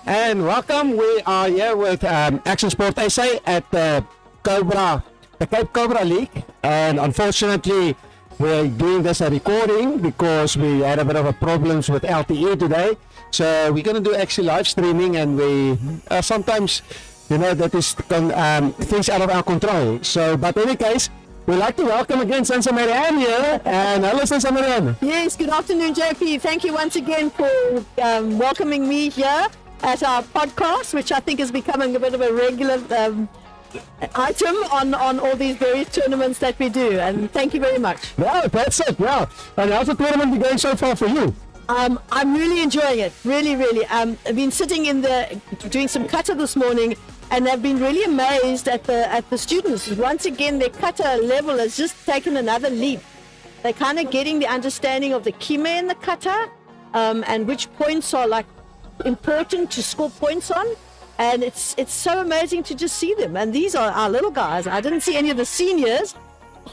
And welcome. We are here with Action Sport SA at the CAPE COBRA League. And unfortunately, we're doing this a recording because we had a bit of a problems with LTE today. So we're going to do actually live streaming, and we sometimes, that is things out of our control. So, but in any case, we'd like to welcome again Sensei Mary-Ann here. And hello, Sensei Mary-Ann. Yes, good afternoon, JP. Thank you once again for welcoming me here at our podcast, which I think is becoming a bit of a regular item on all these various tournaments that we do. And thank you very much. Yeah, that's it. Yeah. And how's the tournament been going so far for you? I'm really enjoying it. Really. I've been sitting doing some kata this morning, and I've been really amazed at the students. Once again, their kata level has just taken another leap. They're kind of getting the understanding of the kime in the kata, and which points are like important to score points on. And it's so amazing to just see them. And these are our little guys. I didn't see any of the seniors,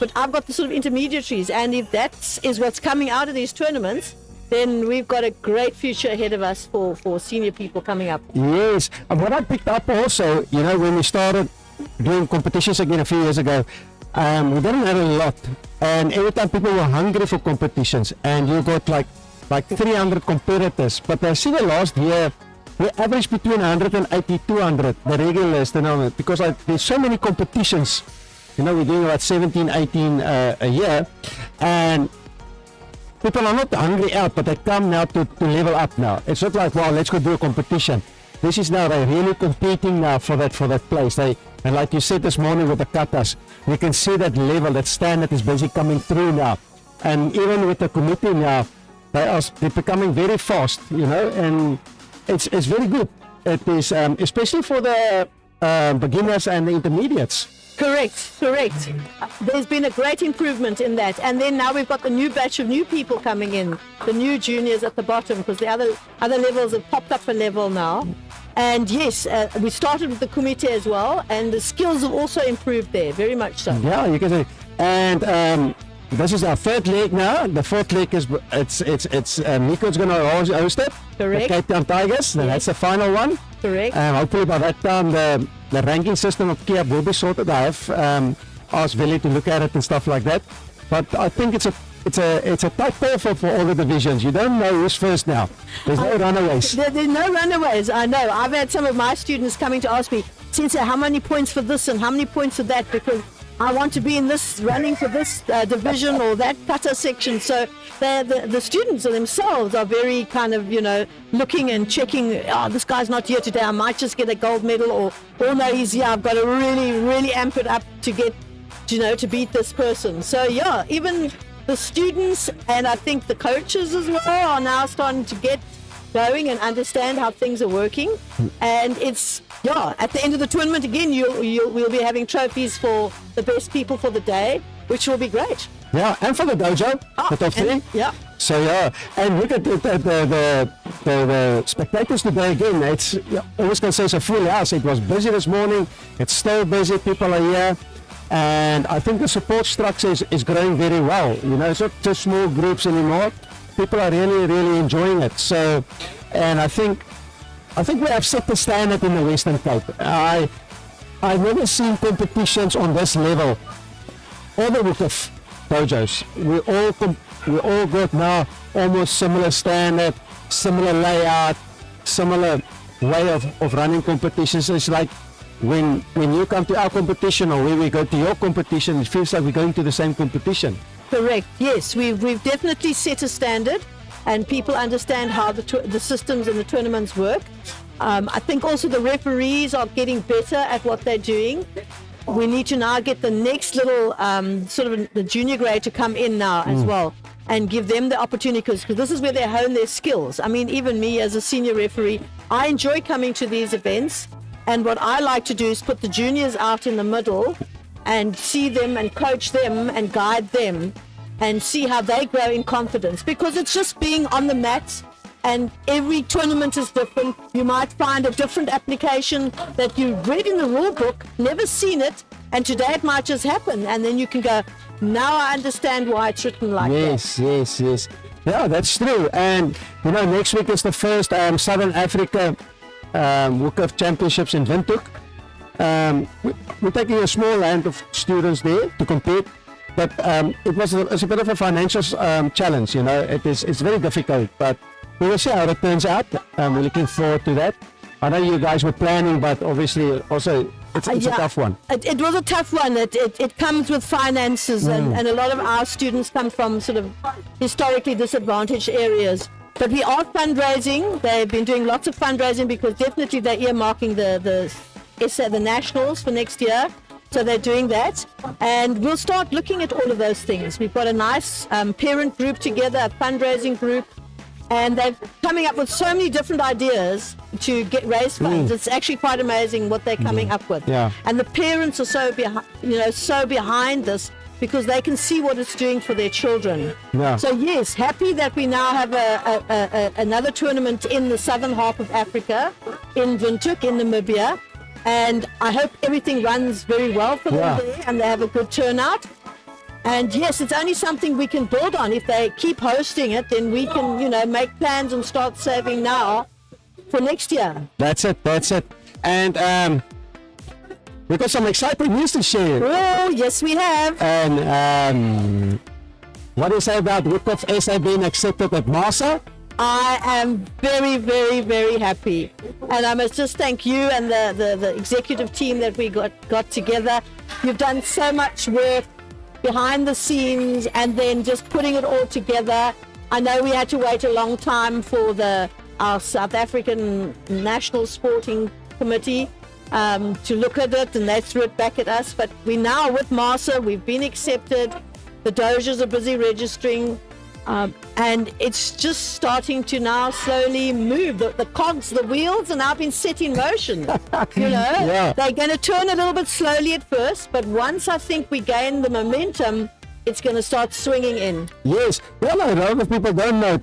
but I've got the sort of intermediaries. And if that is what's coming out of these tournaments, then we've got a great future ahead of us for senior people coming up. Yes, and what I picked up also, when we started doing competitions again a few years ago, we didn't have a lot, and every time people were hungry for competitions, and you got like 300 competitors. But I see the last year we averaged between 180, 200, the regulars, because there's so many competitions. We're doing about 17, 18 a year, and people are not hungry out, but they come now to level up now. It's not like, wow, let's go do a competition. This is now, they're really competing now for that place. And like you said this morning with the katas, we can see that level, that standard is basically coming through now. And even with the committee now, they're becoming very fast, and it's very good. It is, especially for the beginners and the intermediates. Correct. There's been a great improvement in that. And then now we've got the new batch of new people coming in, the new juniors at the bottom, because the other levels have popped up a level now. And yes, we started with the kumite as well, and the skills have also improved there, very much so. Yeah, you can say. And this is our third leg now. The fourth leg is Nico's going to host it. Correct. The Cape Town Tigers. Yes. That's the final one. Correct. Hopefully by that time the ranking system of CAPE will be sorted. I have asked Billy to look at it and stuff like that. But I think it's a tight ball for all the divisions. You don't know who's first now. There's no runaways. There's no runaways. I know. I've had some of my students coming to ask me, Sensei, how many points for this and how many points for that? Because I want to be in this, running for this division or that kata section. So the students themselves are very kind of, looking and checking, this guy's not here today, I might just get a gold medal, or no, he's here, I've got to really, really amp it up to get, to beat this person. So yeah, even the students and I think the coaches as well are now starting to get going and understand how things are working. And it's, at the end of the tournament again, we'll be having trophies for the best people for the day, which will be great. Yeah, and for the dojo, the top three. Yeah. So and look at the spectators today again. It's always can say it's a full house. It was busy this morning. It's still busy. People are here, and I think the support structure is growing very well. It's not just small groups anymore. People are really, really enjoying it. So, and I think we have set the standard in the Western Cape. I've never seen competitions on this level. All the Wukuf dojos, we all got now almost similar standard, similar layout, similar way of running competitions. It's like when you come to our competition or when we go to your competition, it feels like we're going to the same competition. Correct. Yes, we've definitely set a standard, and people understand how the systems and the tournaments work. I think also the referees are getting better at what they're doing. We need to now get the next little sort of the junior grade to come in now as well, and give them the opportunity, because this is where they hone their skills. I mean, even me as a senior referee, I enjoy coming to these events, and what I like to do is put the juniors out in the middle and see them and coach them and guide them and see how they grow in confidence, because it's just being on the mat, and every tournament is different. You might find a different application that you read in the rule book, never seen it, and today it might just happen, and then you can go, now I understand why it's written like that. Yes. Yeah, that's true. And next week is the first Southern Africa Wukuf Championships in Windhoek. We're taking a small land of students there to compete, but it's a bit of a financial challenge. You know, it's very difficult, but we will see how it turns out. We're looking forward to that. I know you guys were planning, but obviously also it's a tough one. It was a tough one. It comes with finances, and a lot of our students come from sort of historically disadvantaged areas. But we are fundraising. They've been doing lots of fundraising because definitely they're earmarking the nationals for next year. So they're doing that, and we'll start looking at all of those things. We've got a nice parent group together, a fundraising group, and they're coming up with so many different ideas to raise funds. It's actually quite amazing what they're coming up with. Yeah. And the parents are so behind this because they can see what it's doing for their children. Yeah. So yes, happy that we now have another tournament in the southern half of Africa, in Windhoek, in Namibia. And I hope everything runs very well for them there and they have a good turnout. And yes, it's only something we can build on. If they keep hosting it, then we can, make plans and start saving now for next year. That's it. And we've got some exciting news to share. Oh, yes, we have. And what do you say about Wukuf SA being accepted at MASA? I am very, very, very happy. And I must just thank you and the executive team that we got together. You've done so much work behind the scenes and then just putting it all together. I know we had to wait a long time for our South African National Sporting Committee to look at it, and they threw it back at us. But we now, with MASA, we've been accepted. The dojas are busy registering. And it's just starting to now slowly move. The cogs, the wheels are now being set in motion. They're going to turn a little bit slowly at first, but once I think we gain the momentum, it's going to start swinging in. Yes. Well, a lot of people don't know.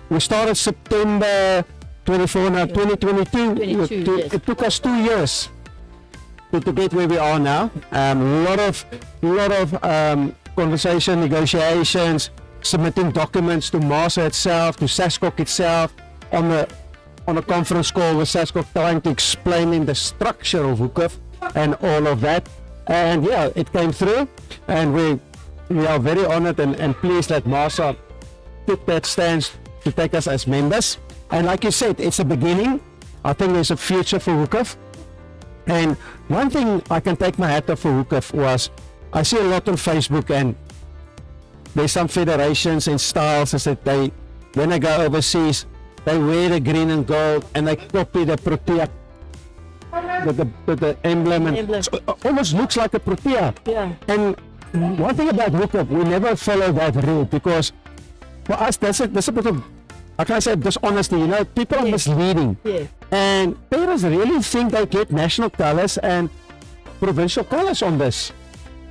We started September 24, now 2022. It took us 2 years to get where we are now. A lot of conversation, negotiations, submitting documents to MASA itself, to SASCOC itself, on a conference call with SASCOC, trying to explain the structure of Wukuf and all of that. And yeah, it came through, and we are very honored and pleased that MASA took that stance to take us as members. And like you said, it's a beginning. I think there's a future for Wukuf. And one thing I can take my hat off for Wukuf was, I see a lot on Facebook, and there's some federations and styles that when they go overseas, they wear the green and gold and they copy the Protea, the emblem, and it almost looks like a Protea. Yeah. And one thing about Wukuf, we never follow that rule, because for us, that's a bit of, how can I say, dishonesty. People are misleading. Yeah. And parents really think they get national colors and provincial colors on this.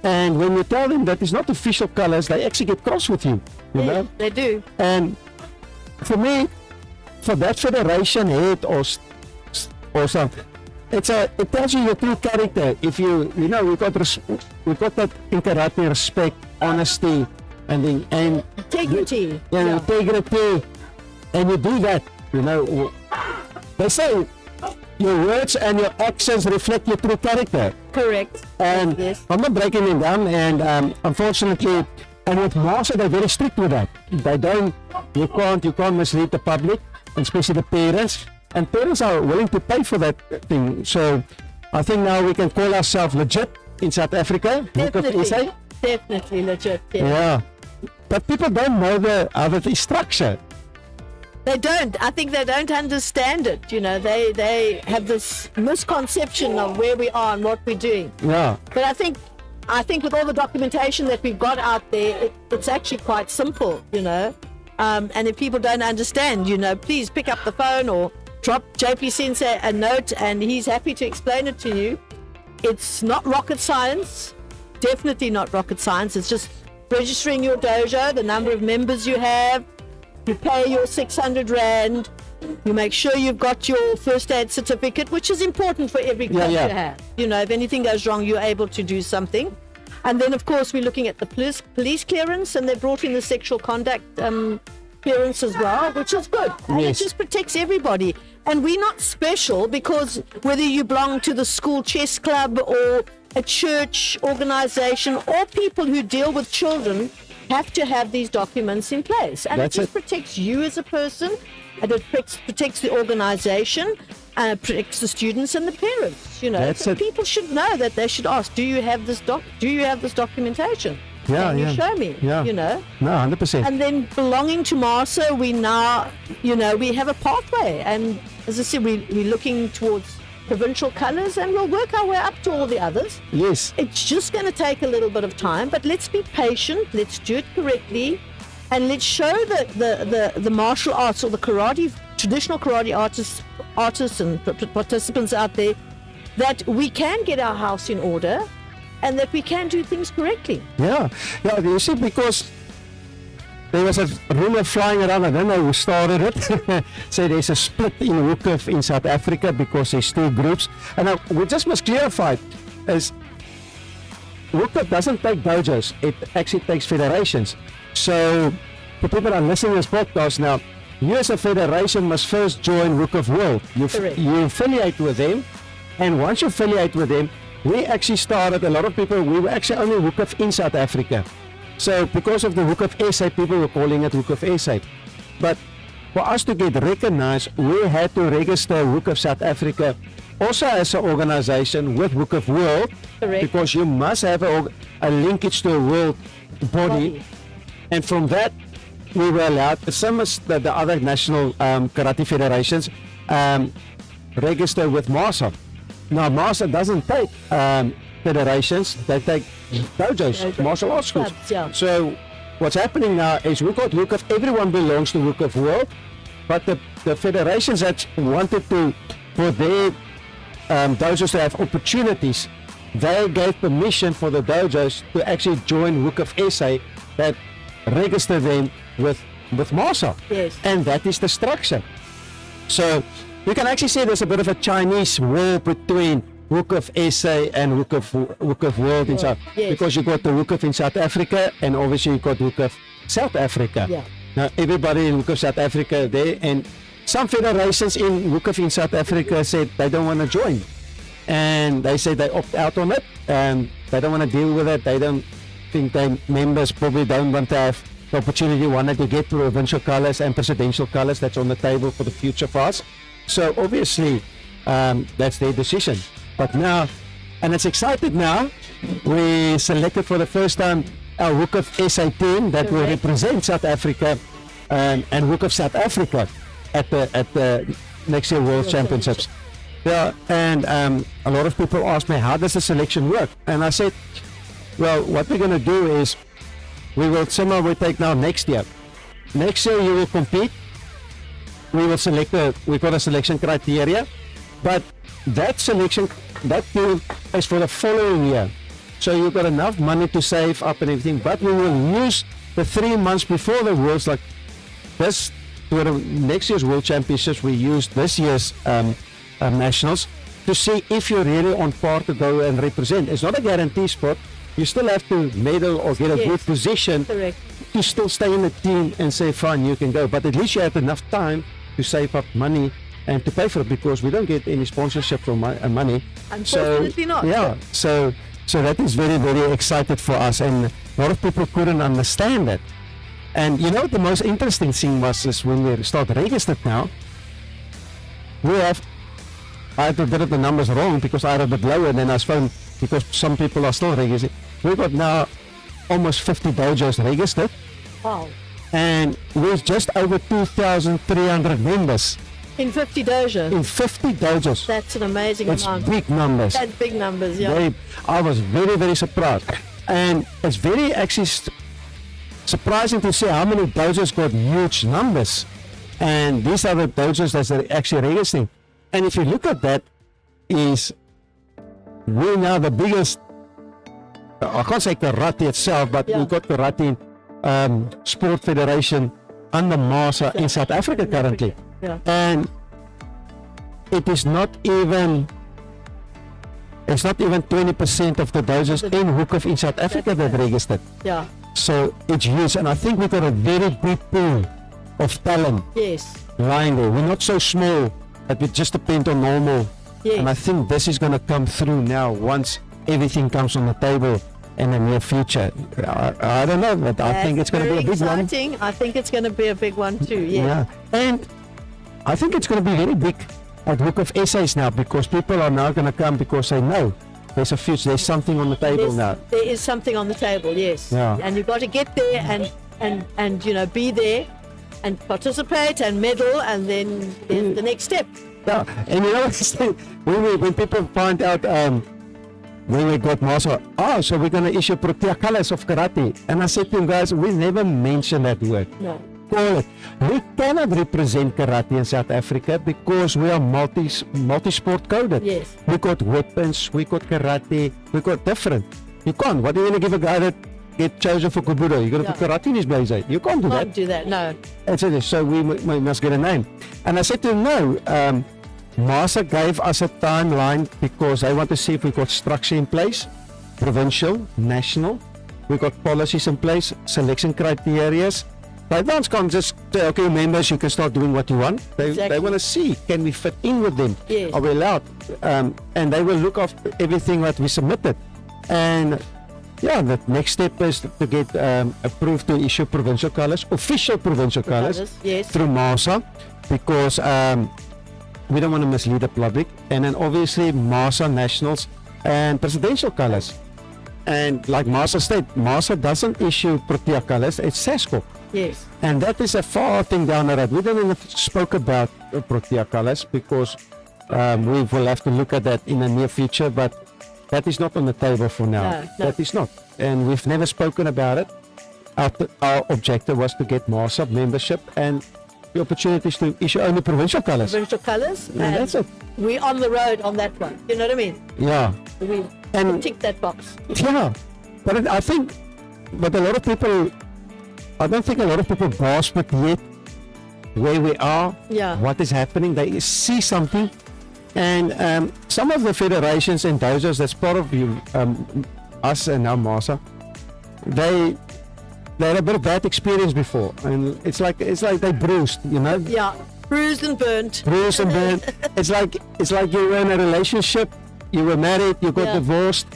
And when you tell them that it's not official colors, they actually get cross with you. You know? They do. And for me, for that federation head or something, it tells you your true character. If we got that in karate, respect, honesty, and integrity. Integrity, and you do that. They say your words and your actions reflect your true character. Correct. And yes. I'm not breaking it down, and unfortunately, and with MASA, they're very strict with that. You can't mislead the public, especially the parents. And parents are willing to pay for that thing. So I think now we can call ourselves legit in South Africa. Definitely legit. Yeah. But people don't know how the structure. They don't. I think they don't understand it. They have this misconception of where we are and what we're doing. Yeah. But I think with all the documentation that we've got out there, it's actually quite simple. And if people don't understand, please pick up the phone or drop JP Sensei a note, and he's happy to explain it to you. It's not rocket science. Definitely not rocket science. It's just registering your dojo, the number of members you have. You pay your 600 Rand. You make sure you've got your first aid certificate, which is important for every club to have. If anything goes wrong, you're able to do something. And then, of course, we're looking at the police clearance, and they brought in the sexual conduct clearance as well, which is good. And it just protects everybody. And we're not special because whether you belong to the school chess club or a church organization or people who deal with children have to have these documents in place. And That's it just it. protects you as a person, and it protects the organization, and it protects the students and the parents. You know, That's so it. people should know that they should ask, do you have this documentation? Yeah, Can you yeah. show me? Yeah. You know? No, 100%. And then belonging to MASA, we now, you know, we have a pathway. And as I said, we're looking towards provincial colours, and we'll work our way up to all the others. Yes. It's just going to take a little bit of time, but let's be patient, let's do it correctly, and let's show the martial arts or the traditional karate artists and participants out there that we can get our house in order and that we can do things correctly. Yeah, you see, because there was a rumor flying around, I don't know who started it, say there's a split in Wukuf in South Africa because there's two groups. And we just must clarify, is Wukuf doesn't take dojos, it actually takes federations. So, for people that are listening to this podcast now, you as a federation must first join Wukuf World. Correct. You affiliate with them, and once you affiliate with them, we actually started, a lot of people, we were actually only Wukuf in South Africa. So because of the Wukuf SA, people were calling it Wukuf SA. But for us to get recognized, we had to register Wukuf South Africa also as an organization with Wukuf World. Correct. Because you must have a linkage to a world body. And from that, we were allowed, some as the other national karate federations, register with MASA. Now, MASA doesn't take federations, they take dojos, martial arts schools. Clubs, yeah. So, what's happening now is we've got Wukuf, everyone belongs to Wukuf World, but the federations that wanted to, for their dojos to have opportunities, they gave permission for the dojos to actually join Wukuf SA that register them with MASA. Yes. And that is the structure. So you can actually say there's a bit of a Chinese war between Wukuf SA and Wukuf World in South, Yes. because you got the Wukuf in South Africa and obviously you got Wukuf South Africa. Yeah. Now everybody in Wukuf South Africa there, and some federations in Wukuf in South Africa said they don't want to join, and they say they opt out on it and they don't want to deal with it. They don't think their members probably don't want to have the opportunity wanted to get provincial colours and presidential colours that's on the table for the future for us. So obviously that's their decision. But now, and it's excited now, we selected for the first time our Wukuf SA team that will Correct. represent South Africa and Wukuf South Africa at the next year World Championships. Yeah, and a lot of people ask me, how does the selection work? And I said, well, what we're going to do is we take now next year. Next year you will compete. We will select we've got a selection criteria, but that team is for the following year. So you've got enough money to save up and everything, but we will use the 3 months before the Worlds, like this, for the next year's World Championships, we used this year's Nationals to see if you're really on par to go and represent. It's not a guarantee spot. You still have to medal or get a Yes. good position Correct. to still stay in the team and say, fine, you can go. But at least you have enough time to save up money and to pay for it, because we don't get any sponsorship from money. Unfortunately not. Yeah, so that is very, very excited for us, and a lot of people couldn't understand it. And you know, the most interesting thing was is when we start registered now, I had a bit of the numbers wrong because I had a bit lower, and then I was found, because some people are still registered. We've got now almost 50 dojos registered, Wow. and we're just over 2,300 members In 50 dojo. in 50 dojos. That's an amazing That's amount. big numbers. That's big numbers, yeah. I was very, very surprised. And it's very actually surprising to see how many dojos got huge numbers. And these are the dojos that are actually registering. And if you look at that, is we're now the biggest, I can't say karate itself, but Yeah. we've got karate sport federation under MASA in South Africa currently. Yeah. And it is not even 20% of the dojos in Wukuf in South Africa that registered. Yeah. So it's huge, and I think we've got a very big pool of talent Yes. lying there. We're not so small that we just depend on normal. Yes. And I think this is going to come through now once everything comes on the table in the near future. I don't know, but I think it's going to be a big one. Exciting. I think it's going to be a big one too. Yeah. And I think it's going to be very big at Book of Essays now, because people are now going to come because they know there's a future, there's something on the table now. There is something on the table, yes. Yeah. And you've got to get there and you know, be there and participate and medal, and then there's the next step. Yeah, and you know when people find out when we got Master, so we're going to issue Protea colors of karate, and I said to him, guys, we never mentioned that word. No. Call it. We cannot represent karate in South Africa because we are multi-sport coded. Yes. We got weapons, we got karate, we got different. You can't. What are you going to give a guy that get chosen for Kobudo? You're going to put karate in his blazer. You can't do that. Can't do that, no. And so we must get a name. And I said to him, no, Masa gave us a timeline because they want to see if we got structure in place, provincial, national. We got policies in place, selection criteria. They can't just say, okay, members, you can start doing what you want. They want to see, can we fit in with them? Yes. Are we allowed? And they will look after everything that we submitted. And yeah, the next step is to get approved to issue provincial colors, official provincial colors, Yes. through MASA, because we don't want to mislead the public. And then obviously MASA nationals and presidential colors. And like MASA state, MASA doesn't issue Protea colors, it's SASCO. Yes. And that is a far thing down the road. We don't even spoke about Protea colors because we will have to look at that in the near future, but that is not on the table for now. No. That is not. And we've never spoken about it. Our objective was to get MASA membership and the opportunities to issue only provincial colors. Provincial colors. And that's it. We're on the road on that one. You know what I mean? Yeah. We And tick that box. yeah. But I think, but a lot of people, I don't think a lot of people grasp it yet, where we are, Yeah. what is happening. They see something. And some of the federations and dojos that's part of us and now MASA, they had a bit of bad experience before, and it's like they bruised, you know. Yeah. Bruised and burnt. Bruised and burnt. It's like you were in a relationship, you were married, you got Yeah. divorced.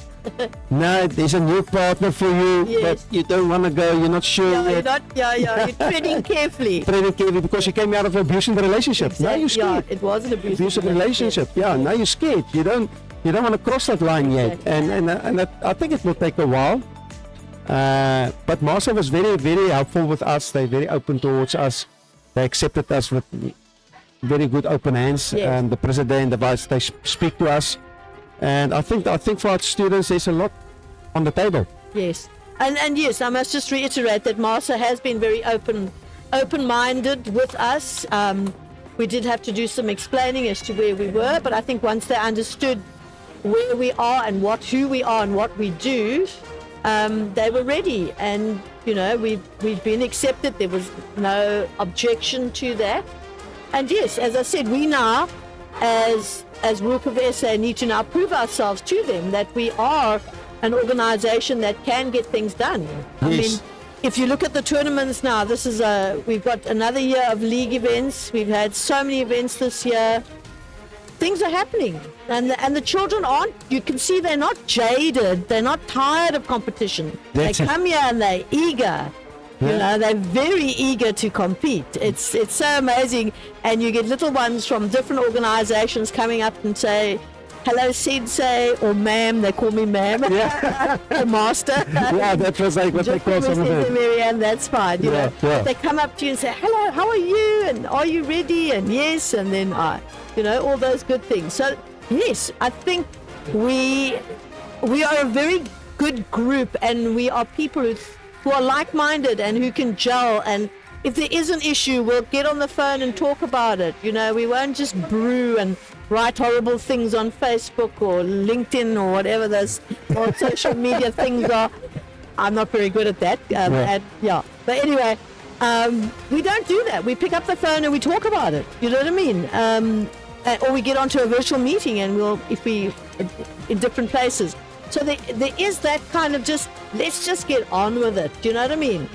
Now there's a new partner for you, Yes. but you don't want to go. You're not sure Yeah, you're yet. not, you're treading carefully. Treading carefully because you came out of an abusive relationship. Now you're Yeah, scared. it was an Abusive relationship. Yeah. Now you're scared. You don't want to cross that line yet. Exactly. And I think it will take a while. But MASA was very, very helpful with us. They're very open towards us. They accepted us with very good open hands. Yes. The president, the vice, they speak to us. And I think for our students, there's a lot on the table. Yes. And yes, I must just reiterate that MASA has been very open-minded with us. We did have to do some explaining as to where we were, but I think once they understood where we are and who we are and what we do, they were ready. And you know, we've been accepted. There was no objection to that. And yes, as I said, we now, as Work of SA, need to now prove ourselves to them that we are an organization that can get things done. I Yes. mean, if you look at the tournaments now, we've got another year of league events. We've had so many events this year. Things are happening, and the children aren't. You can see they're not jaded. They're not tired of competition. That's they it. come here and they're eager. You Yeah. know, they're very eager to compete. It's so amazing, and you get little ones from different organizations coming up and say, "Hello, Sensei," or "Ma'am." They call me Ma'am, Yeah. or Master. Yeah, that was like what they Just call because some of Sensei it. Mary-Ann, that's fine. You Yeah, know, yeah. they come up to you and say, "Hello, how are you? And are you ready?" And yes, and then all those good things. So yes, I think we are a very good group, and we are people who are like-minded and who can gel. And if there is an issue, we'll get on the phone and talk about it. You know, we won't just brew and write horrible things on Facebook or LinkedIn or whatever those or social media things are. I'm not very good at that. But anyway, we don't do that. We pick up the phone and we talk about it. You know what I mean? Or we get onto a virtual meeting and if we in different places. So there is that kind of let's just get on with it. Do you know what I mean?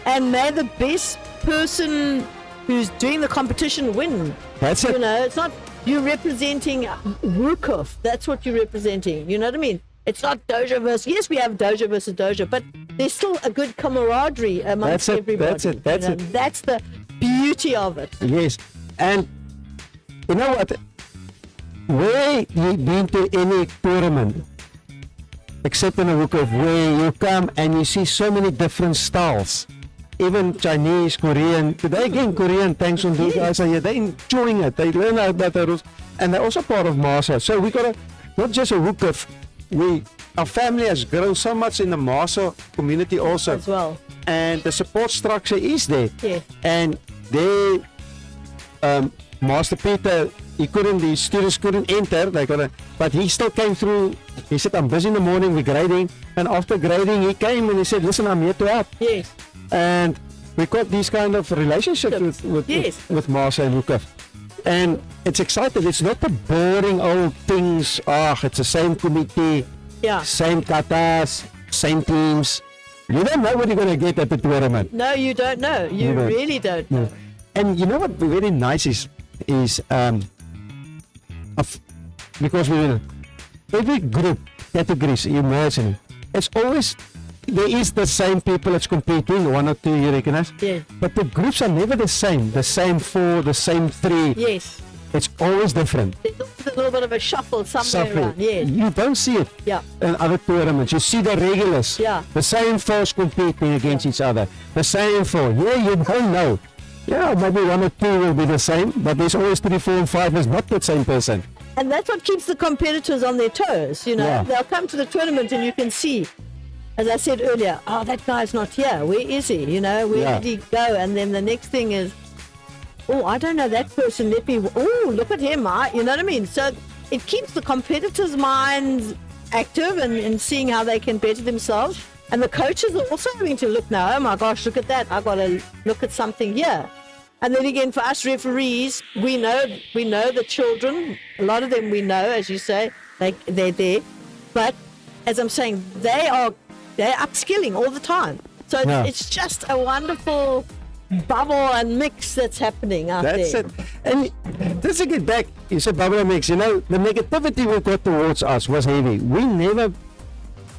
And may the best person who's doing the competition win. That's You it. know, it's not you're representing Wukuf. That's what you're representing. You know what I mean? It's not dojo versus, yes, we have dojo versus dojo, but there's still a good camaraderie amongst everybody. That's it. That's it. That's the beauty of it. Yes. And you know what? Where you've been to any tournament, except in a Wukuf, where you come and you see so many different styles, even Chinese, Korean. Today again, Korean, thanks on those guys are here. They're enjoying it. They learn about the rules, and they're also part of Masa. So we got not just a Wukuf. Our family has grown so much in the Masa community also as well, and the support structure is there. Yeah. And they, Master Peter, the students couldn't enter. But he still came through. He said, "I'm busy in the morning. We're grading," and after grading, he came and he said, "Listen, I'm here to help." Yes. And we got these kind of relationships with Masa and Wukuf. And it's exciting. It's not the boring old things. It's the same committee, same katas, same teams. You don't know what you're going to get at the tournament. No, you don't know. You really don't know. And you know what very nice is because every group categories you imagine, it's always there is the same people that's competing, 1 or 2 you recognize. Yeah. But the groups are never the same 4, the same 3. Yes. It's always different. There's always a little bit of a shuffle somewhere around. Yes. You don't see it in other tournaments. You see the regulars. Yeah. The same 4s competing against each other. The same 4. You don't know. Yeah, maybe 1 or 2 will be the same, but there's always 3, 4, and 5 is not the same person. And that's what keeps the competitors on their toes, you know. Yeah. They'll come to the tournament and you can see, as I said earlier, that guy's not here. Where is he? You know, where did he go? And then the next thing is, I don't know that person. Look at him. You know what I mean? So it keeps the competitors' minds active and seeing how they can better themselves. And the coaches are also having to look now, oh my gosh, look at that. I've got to look at something here. And then again, for us referees, we know the children. A lot of them we know, as you say, they're there. But as I'm saying, they're upskilling all the time. So it's just a wonderful bubble and mix that's happening out there. That's it. And just to get back, you said bubble and mix. You know, the negativity we got towards us was heavy. We never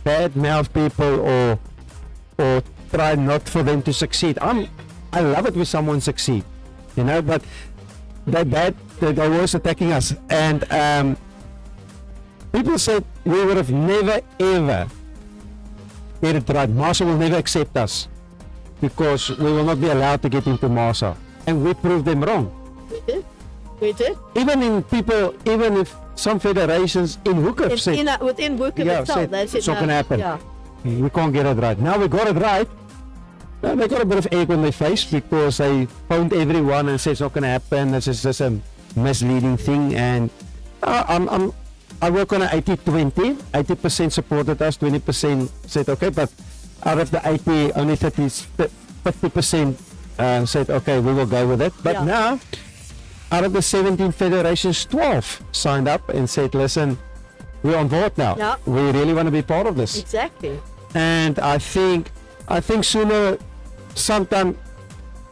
bad-mouth people or try not for them to succeed. I love it when someone succeed, you know, but they're always attacking us. And people said we would have never ever get it right. Masa will never accept us because we will not be allowed to get into Masa. And we proved them wrong. We did. Even if some federations in Wukuf said within Wukuf itself, they said it's not going to happen. Yeah. We can't get it right. Now we got it right. They got a bit of egg on their face because they phoned everyone and said it's not going to happen. This is just a misleading thing. And I work on an 80-20. 80% supported us, 20% said okay, but out of the 80, only 50% said okay, we will go with it. But now, out of the 17 federations, 12 signed up and said, listen, we're on board now. Yeah. We really want to be part of this. Exactly. And I think sooner, sometime,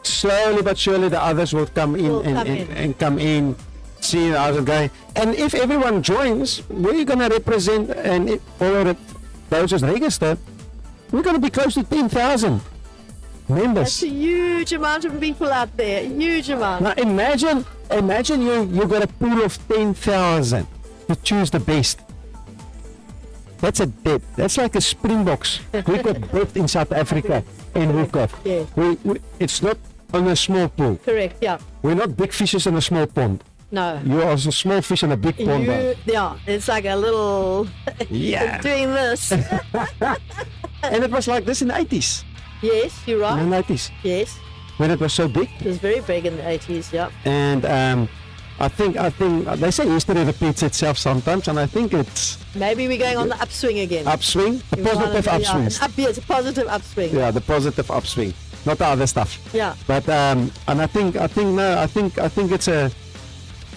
slowly but surely, the others will come in see how's it going. And if everyone joins, we're going to represent, and all those who's registered, we're going to be close to 10,000 members. That's a huge amount of people out there. Huge amount. Now imagine you got a pool of 10,000 to choose the best. That's that's like a Springboks. We got both in South Africa in Wukuf. Yeah. It's not on a small pool. Correct, yeah. We're not big fishes in a small pond. No. You are a small fish in a big pond. It's like a little doing this. And it was like this in the 80s. Yes, you're right. In the 90s. Yes. When it was so big. It was very big in the 80s, yeah. And I think they say history repeats itself sometimes, and I think it's maybe we're going on the upswing again. Upswing, the positive upswing. It's a positive upswing. Yeah, the positive upswing, not the other stuff. Yeah. But and I think it's a.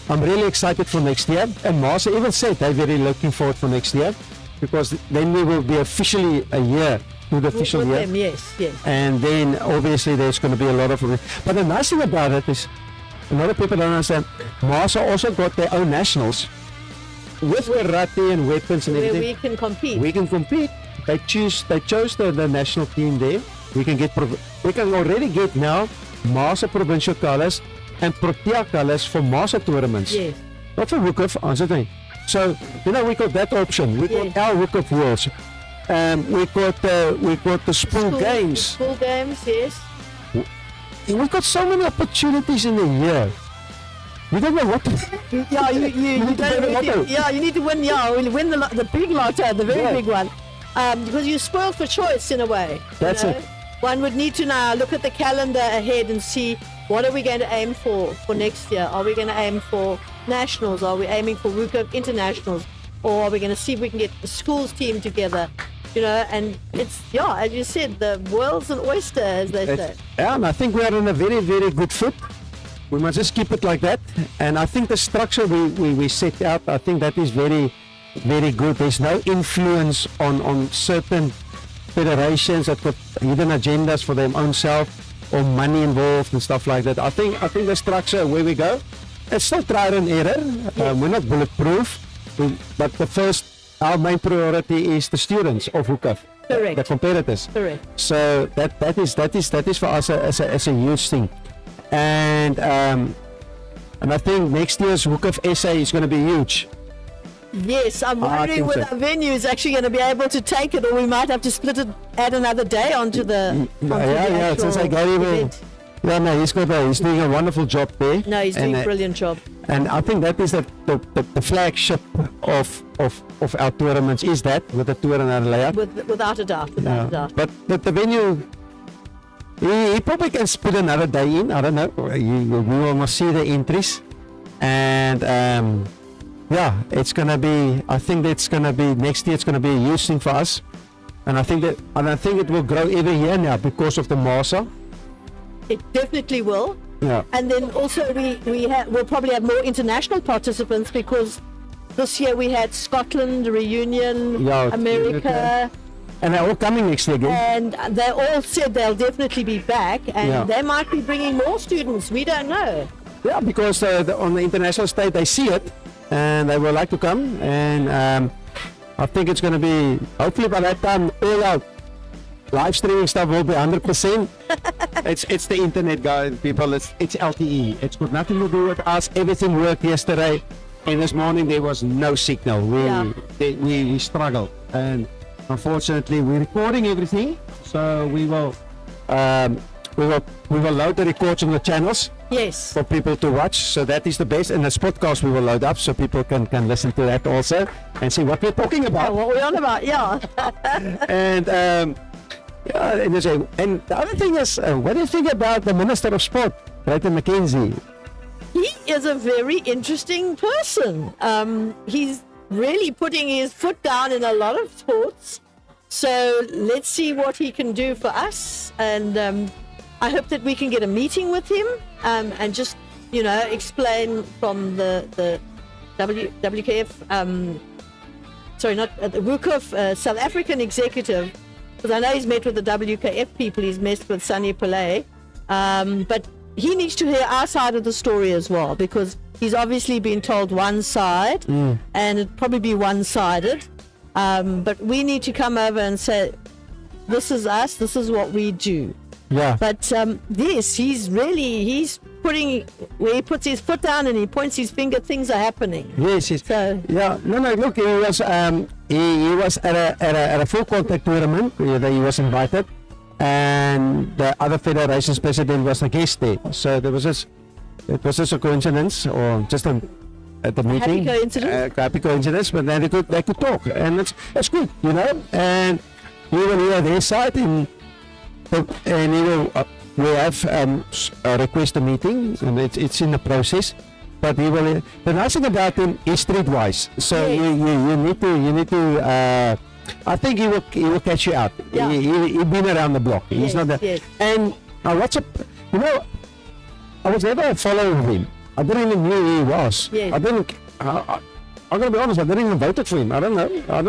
I'm really excited for next year, and Masa even said they're very looking forward for next year, because then we will be officially a year to the official with year. Them, yes. And then obviously there's going to be a lot of. But the nice thing about it is, a lot of people don't understand. Marsa also got their own nationals with karate and weapons and Where everything. we can compete. We can compete. They chose the national team there. We can already get now Marsa provincial colors and Protea colors for Marsa tournaments. Yes. Not for Wookhoff, honestly. So, we got that option. We Yes. got our Wookhoff Worlds. We got the school games. School games, yes. We've got so many opportunities in the year. We don't know what to Yeah, you don't win the lotto. you need to win. Yeah, win the big lotto, the very Yeah. big one, because you're spoiled for choice in a way. That's it. One would need to now look at the calendar ahead and see what are we going to aim for next year. Are we going to aim for nationals? Are we aiming for Wookhoff internationals? Or are we going to see if we can get the schools team together? And it's, as you said, the world's an oyster, as they say. Yeah, and I think we are on a very, very good foot. We must just keep it like that. And I think the structure we set out, I think that is very, very good. There's no influence on certain federations that got hidden agendas for their own self or money involved and stuff like that. I think the structure where we go, it's still trial and error. We're not bulletproof. But our main priority is the students of Wookhoff. Correct. The competitors. Correct. So that is for us as a huge thing. And I think next year's Wookhoff SA is going to be huge. Yes, I'm I wondering think whether so. our venue is actually going to be able to take it, or we might have to split it, add another day onto the. Since I gave him. event. Yeah, no, he's doing a wonderful job there. No, he's doing And, a brilliant job. And I think that is the flagship of our tournaments is that with the tour and our layout. Without a doubt. Without a doubt. But the venue, he probably can put another day in. I don't know. We will must see the entries, and it's gonna be. I think that's gonna be next year. It's gonna be a huge thing for us, and I think it will grow every year now because of the Marsa. It definitely will. Yeah. And then also we'll probably have more international participants, because this year we had Scotland, Reunion, Yeah, America, And they're all coming next year again. and they all said they'll definitely be back, and Yeah. they might be bringing more students. We don't know. Yeah, because on the international stage they see it and they would like to come, and I think it's going to be, hopefully by that time all our live streaming stuff will be 100%. It's the internet, guys, people. It's LTE. It's got nothing to do with us. Everything worked yesterday, and this morning there was no signal. We struggled, and unfortunately we're recording everything, so we will load the records on the channels Yes. for people to watch. So that is the best, and this podcast we will load up so people can listen to that also and see what we're talking about. What we're on about, yeah. And and the other thing is, what do you think about the Minister of Sport, Brayton McKenzie? He is a very interesting person. He's really putting his foot down in a lot of sports. So let's see what he can do for us. And I hope that we can get a meeting with him and just, explain from the WKF, the Wookhoff South African executive, because I know he's met with the WKF people, he's met with Sunny Pillay, but he needs to hear our side of the story as well, because he's obviously been told one side, and it'd probably be one-sided, but we need to come over and say, this is us, this is what we do. Yeah. But yes, he's putting, where he puts his foot down and he points his finger, things are happening. Yes. So Yeah. No. Look, he was at a full contact tournament where he was invited, and the other federation's president was a guest there. So it was just a coincidence, or just at the meeting. coincidence. Happy coincidence, but then they could talk, and that's good, And we will hear their side, and we have request a meeting, and it's in the process. But the nice thing about him is streetwise. So Yes. you need to. I think he will catch you out. Yeah. He's been around the block. He's Yes, not there. yes. And I was never a follower of him. I didn't even know who he was. Yes. I didn't. I'm gonna be honest. I didn't even vote for him. I don't know. I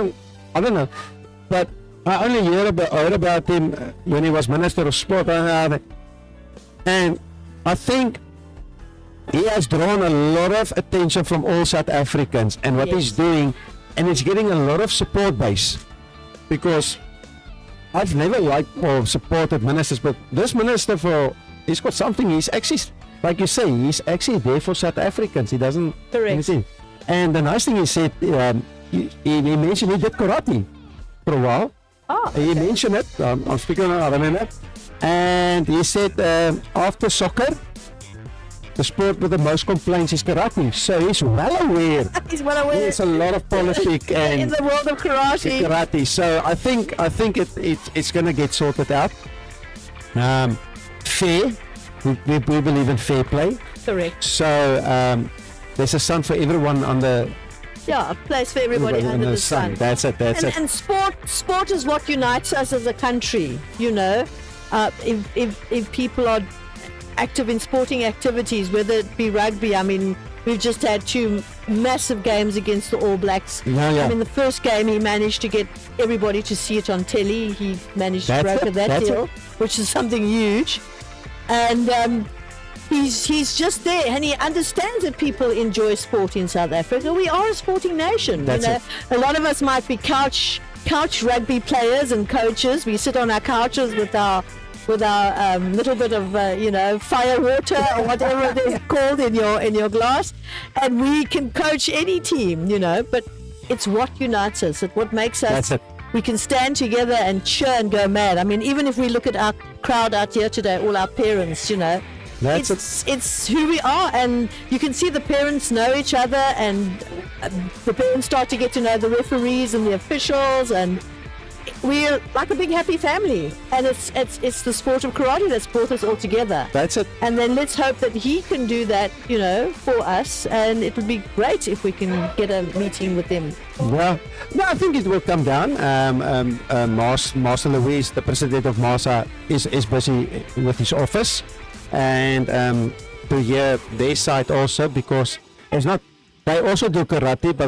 don't know. But I only heard about him when he was Minister of Sport, and I think he has drawn a lot of attention from all South Africans, and what he's Yes. doing, and it's getting a lot of support base, because I've never liked or supported ministers, but this minister, he's got something. He's actually, like you say, he's actually there for South Africans. He doesn't. Correct. you see. And the nice thing he said, he mentioned he did karate for a while. Ah, He mentioned it. I'm speaking on I remember. And he said after soccer, the sport with the most complaints is karate. So he's well aware. he's well aware. There's a lot of politics and in the world of karate. karate. So I think it's going to get sorted out. Fair. We believe in fair play. Correct. So there's a sun for everyone on the Yeah, a place for everybody under the sun. That's it. And sport is what unites us as a country. You know, if people are active in sporting activities, whether it be rugby. I mean, we've just had 2 massive games against the All Blacks. Yeah. I mean, the first game he managed to get everybody to see it on telly. He managed to broker that deal, which is something huge. And he's just there, and he understands that people enjoy sport in South Africa. We are a sporting nation. That's you know, it. a lot of us might be couch rugby players and coaches. We sit on our couches with our little bit of fire water or whatever it is called in your glass, and we can coach any team. You know, but it's what unites us. It's what makes us. That's it. We can stand together and cheer and go mad. I mean, even if we look at our crowd out here today, all our parents, you know, it's who we are, and you can see the parents know each other, and the parents start to get to know the referees and the officials, and we're like a big happy family. And it's the sport of karate that's brought us all together. That's it. And then let's hope that he can do that, you know, for us, and it would be great if we can get a meeting with them. Well, no, I think it will come down. Master Louise, the president of MASA, is busy with his office, and to hear their side also, because it's not. They also do karate, but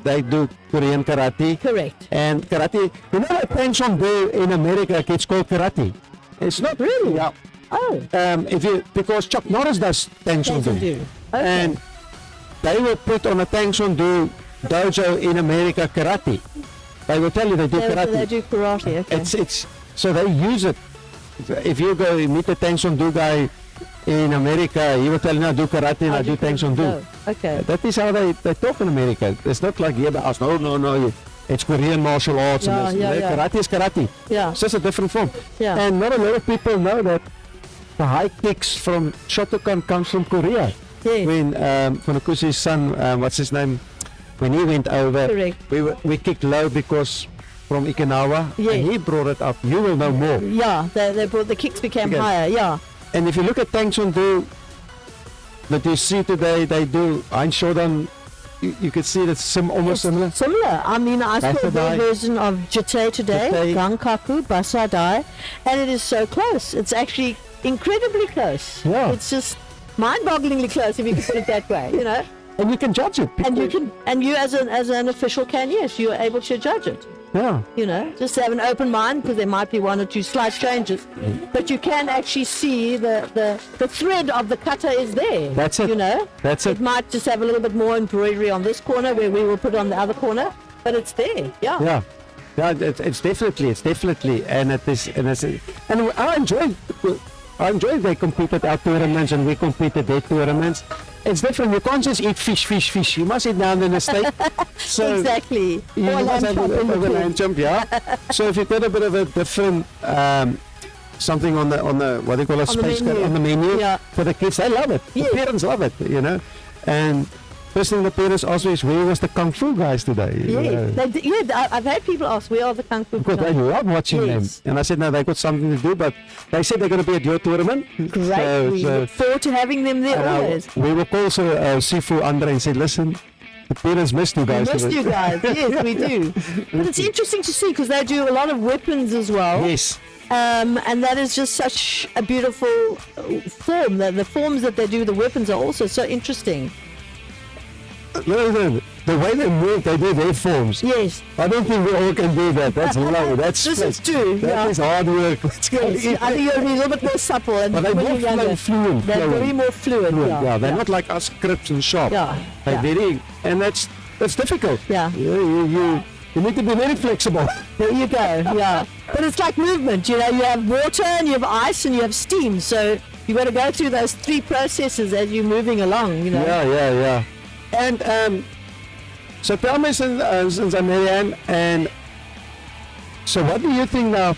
they do Korean karate. Correct. And karate, you know what Tang Song do in America? It's called karate. It's not really. Yeah. Oh. Because Chuck Norris does Tang Song do. Okay. And they will put on a Tang Song do dojo in America karate. They will tell you they do karate. They do karate. Okay. It's so they use it. If you go meet a Tang Song do guy in America, he will tell you, I do karate and I do Tang Song do. Oh, okay. That is how they talk in America. It's not like here by us. No. It's Korean martial arts. Yeah, and yeah. Karate is karate. Yeah. It's just a different form. Yeah. And not a lot of people know that the high kicks from Shotokan comes from Korea. Yes. When Funakoshi's son, what's his name? When he went over, Correct. we kicked low because from Okinawa, Yes. and he brought it up. You will know more. Yeah, they brought the kicks became higher. Yeah. And if you look at Tang Song do that you see today, they do Ein Shodan. You could see that's almost similar. Similar. I mean, I saw Basadai. their version of Jite today, Jite. Gankaku, Basadai, and it is so close. It's actually incredibly close. Yeah. It's just mind-bogglingly close, if you can put it that way, you know. And you can judge it. And you as an official can, yes, you're able to judge it. Yeah. You know, just have an open mind, because there might be 1 or 2 slight changes, but you can actually see the thread of the kata is there. That's it. You know, That's it. It might just have a little bit more embroidery on this corner where we will put on the other corner, but it's there. Yeah. Yeah, it's definitely, and I enjoy they compete at our tournaments and we compete at their tournaments. It's different. You can't just eat fish. You must eat now and then a steak. So Exactly. you Or must have lamb chop a in bit of a between. lamb chop, yeah. So if you've got a bit of a different something on the what do you call it, On the space menu. on the menu Yeah. for the kids, they love it. Yeah. The parents love it, you know. And first thing the parents ask me is, where was the kung fu guys today? You know? I've had people ask, where are the kung fu Because they guys? love watching Yes. them. And I said, no, they got something to do, but they said they're going to be at your tournament. Great. We look forward to having them there always. we will call Sifu Andre and say, listen, the parents missed you We guys. missed today." you guys. Yes, we do. But it's interesting to see, because they do a lot of weapons as well. Yes. And that is just such a beautiful form. The forms that they do, the weapons are also so interesting. No. the way they move, they do their forms. Yes. I don't think we all can do that. That's low. That's This is split. true. That is hard work. It's gonna be- I think you'll be a little bit more supple. And But they're when more you're younger, fluent. they're very more fluid. Yeah, they're not like us crisp and sharp. Yeah, They're yeah. very, and that's difficult. Yeah. You need to be very flexible. There you go. Yeah. But it's like movement. You know, you have water and you have ice and you have steam. So you got to go through those three processes as you're moving along. You know. Yeah. And so tell me, Sensei Mary-Ann, and so what do you think now?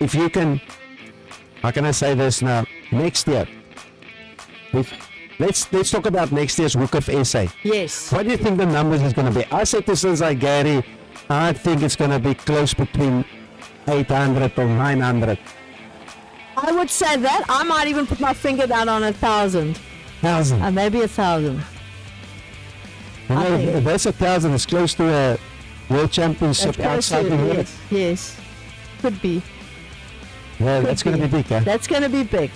If you can, how can I say this now? Next year, let's talk about next year's Book of Essay. Yes. What do you think the numbers is going to be? I said to Sensei Gary, I think it's going to be close between 800 or 900. I would say that. I might even put my finger down on 1,000. 1,000. Maybe 1,000. You know, I think- if that's 1,000, it's close to a world championship outside the world. Yes. Could be. Yeah, that's going to be big, huh? That's going to be big.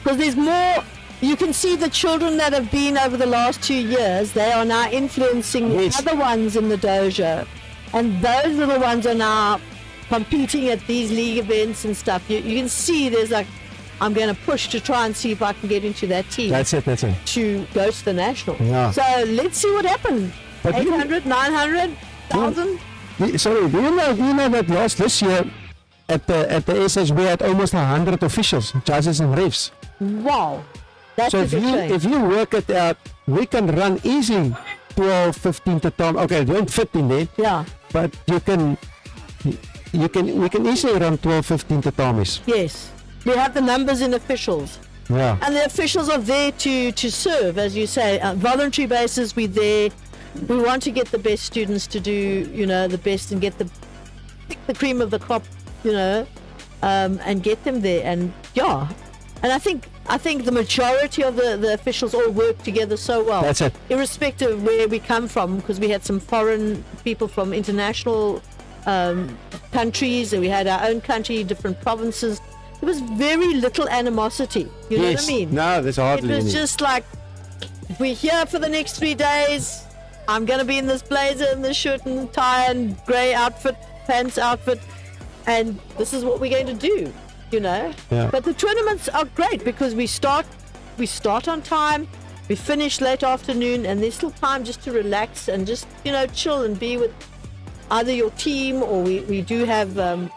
Because there's more. You can see the children that have been over the last 2 years, they are now influencing Yes. the other ones in the dojo. And those little ones are now competing at these league events and stuff. You can see there's like, I'm going to push to try and see if I can get into that team That's it. to go to the national. Yeah. So let's see what happens. But you- 800, 900, 1,000. Sorry, do you know that this year at the SS we had almost 100 officials, judges and refs. Wow. That's So a if good thing. you work it out, we can run easy 12, 15 tatami. Okay, we won't fit in there, Yeah. but we can easily run 12, 15 tatamis. Yes. We have the numbers in officials. Yeah. And the officials are there to serve, as you say. Voluntary basis, we're there. We want to get the best students to do, the best and get pick the cream of the crop, and get them there. And yeah. And I think the majority of the officials all work together so well. That's it. Irrespective of where we come from, because we had some foreign people from international countries, and we had our own country, different provinces. There was very little animosity. You know what I mean? No, there's It hardly was any. just like, we're here for the next 3 days. I'm going to be in this blazer and this shirt and tie and grey outfit, pants outfit, and this is what we're going to do, Yeah. But the tournaments are great because we start on time, we finish late afternoon, and there's still time just to relax and just, chill and be with either your team, or we do have a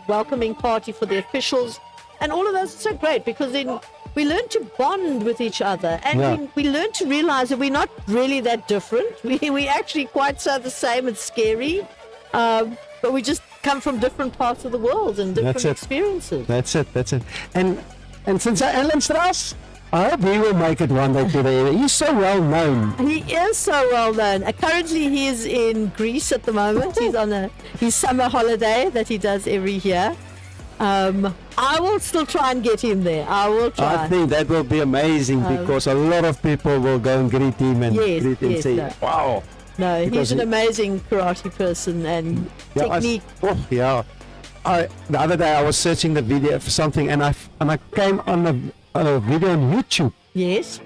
welcoming party for the officials. And all of those are so great because then we learn to bond with each other, and Yeah. we learn to realize that we're not really that different. We actually quite so the same. It's scary, but we just come from different parts of the world and different That's it. experiences. That's it. And since Alan Strauss, I hope he will make it one day to the area. He's so well known. He is so well known. Currently, he is in Greece at the moment. He's on his summer holiday that he does every year. I will still try and get him there. I will try. I think that will be amazing because a lot of people will go and greet him and greet him and say, no. wow. No, Because he's an he- amazing karate person and technique. The other day I was searching the video for something and I came on a video on YouTube. Yes.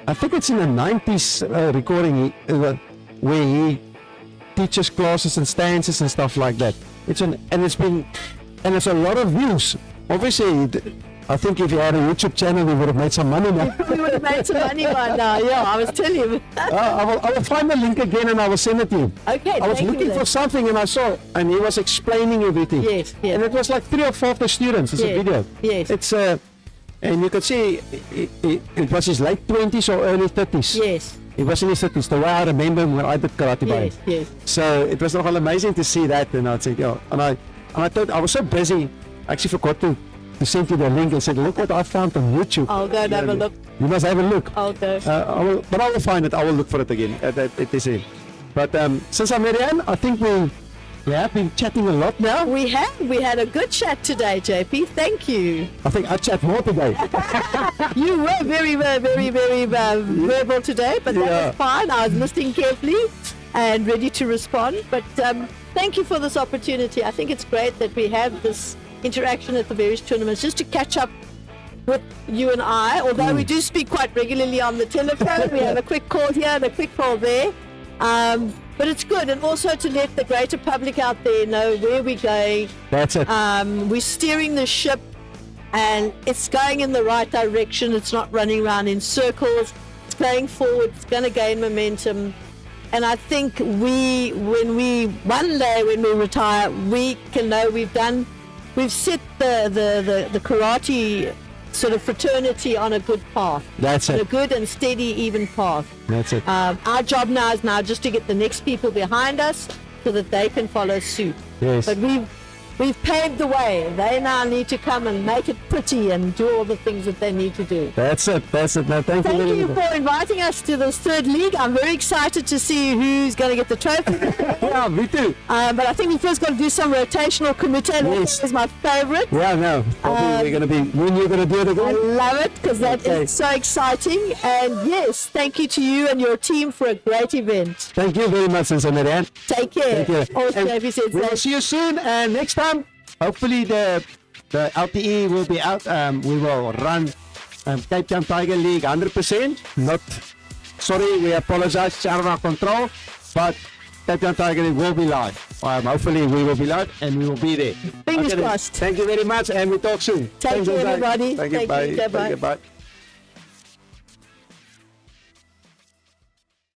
I think it's in the 90s recording where he teaches classes and stances and stuff like that. It's a lot of views. Obviously, I think if you had a YouTube channel, we would have made some money now. We would have made some money by now. Yeah, I was telling him. I will find the link again and I will send it to you. Okay, I was thank you looking then. for something and I saw, and he was explaining everything. Yes, yes. And it was like 3 or 4 of the students. It's a Yes, video. yes. It's and you could see it was his late 20s or early 30s. Yes, It was in his 30s. The way I remember him when I did karate by him. yes. So it was nogal amazing to see that, and I said, and I thought I was so busy, I actually forgot to send you the link and said, look what I found on YouTube. I'll go and have a look. You must have a look. I'll go. But I will find it. I will look for it again. It is in. But Sensei Mary-Ann, I think we have been chatting a lot now. We had a good chat today, JP. Thank you. I think I chat more today. You were very verbal today, but that Yeah. was fine. I was listening carefully and ready to respond. But thank you for this opportunity. I think it's great that we have this interaction at the various tournaments just to catch up with you and I, although we do speak quite regularly on the telephone. We have a quick call here and a quick call there. But it's good, and also to let the greater public out there know where we're going. That's it. We're steering the ship, and it's going in the right direction. It's not running around in circles. It's going forward. It's going to gain momentum. And I think one day when we retire, we can know we've set the karate sort of fraternity on a good path. That's on it. a good and steady, even path. That's it. Our job now is just to get the next people behind us so that they can follow suit. Yes. But we've paved the way. They now need to come and make it pretty and do all the things that they need to do. That's it. No, thank you Thank very you much. for inviting us to this third league. I'm very excited to see who's going to get the trophy. Yeah, me too. But I think we first got to do some rotational committee. Yes. That is my favorite. Yeah, no. Probably we're going to be, when you're going to do it I again. love it because that Okay. is so exciting. And yes, thank you to you and your team for a great event. Thank you very much, Sensei Mary-Ann. Take care. Thank you. Also, And if you said we will so. see you soon, and next time, hopefully the LTE will be out. We will run Cape Town Tiger League 100%. Sorry, we apologize, it's out of our control, but Cape Town Tiger League will be live. Hopefully we will be live and we will be there. Fingers Okay, then. crossed. Thank you very much, and we talk soon. Take Thanks, care, Sensei. everybody. Thank you, Thank bye. you. Okay, Thank you, bye. bye.